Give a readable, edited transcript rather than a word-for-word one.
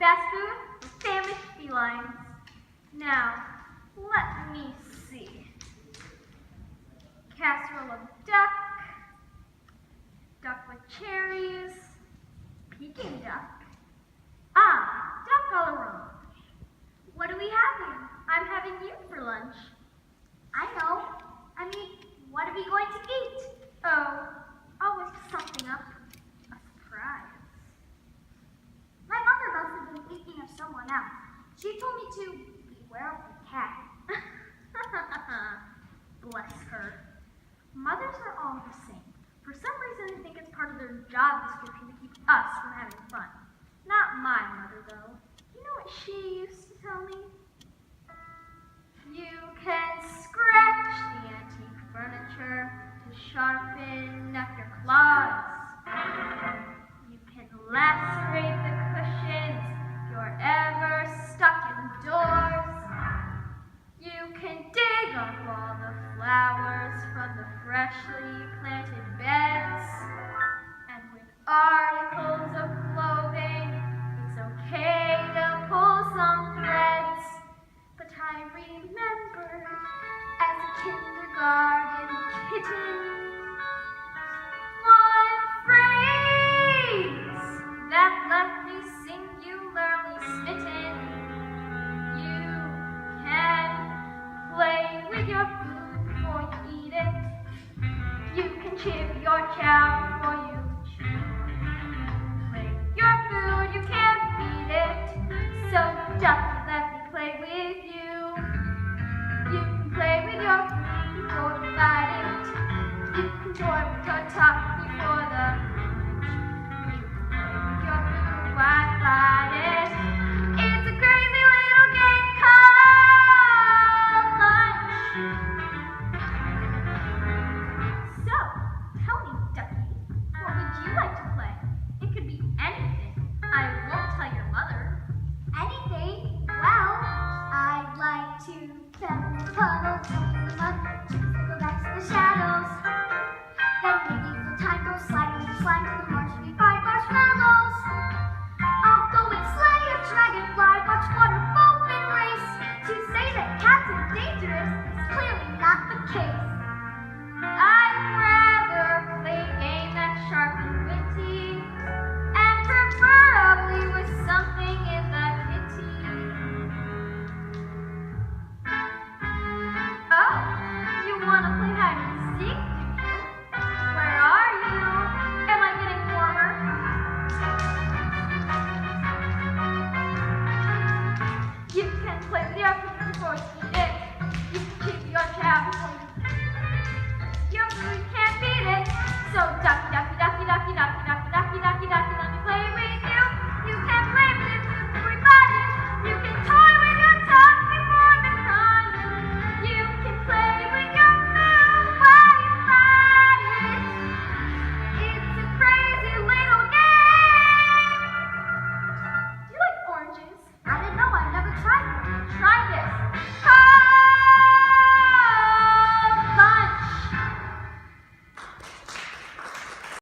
fast food for famished felines. Now, let me see. Casserole of duck, duck with cherries, Peking duck. Ah, duck à l'orange. What do we have here? I'm having you for lunch. I know. What are we going to eat? Oh, always something up. A surprise. My mother must have been thinking of someone else. She told me to beware of the cat. Bless her. Mothers are all the same. For some reason, they think it's part of their job description to keep us from having fun. Not my mother, though. You know what she used to tell me? You can scratch the antique furniture to sharpen up your claws. You can lacerate the cushions if you're ever stuck indoors. You can dig up all the flowers from the freshly planted beds. And with articles of clothing, it's okay to pull some threads. But I remember as a kindergarten kitten, one phrase that left me singularly smitten. You can play with your food before you eat it. You can chip your chow before you chew. Play with your food, you can't beat it. So just let me play with you. You can play with your food before you bite it. You can toy with your top before the lunch. You can play with your food while I bite it. It's a crazy little game called lunch. So, tell me, Ducky, what would you like to play? It could be anything. I won't tell your mother. Anything? Well, I'd like to build puddles, jump in the mud, go back to the shadows. Then maybe the time goes sliding to the marsh, we find marshmallows. I'll go and slay a dragonfly, watch water foam and race. To say that cats are dangerous is clearly not the case. I'd rather play a game that's sharp and witty, and preferably with something in the kitty. Oh, you want to play hide and seek, do you? Where are you? Am I getting warmer? You can play with your food before you eat it. You can keep your chow before you eat it. Your food can't beat it. So ducky, ducky, ducky, ducky, ducky, ducky, ducky, ducky, ducky, let me play with you. You can play with your food before you bite it. You can toy with your tongue before the crunch. You can play with your food while you bite it. It's a crazy little game. Do you like oranges? I didn't know, I've never tried one. Try this.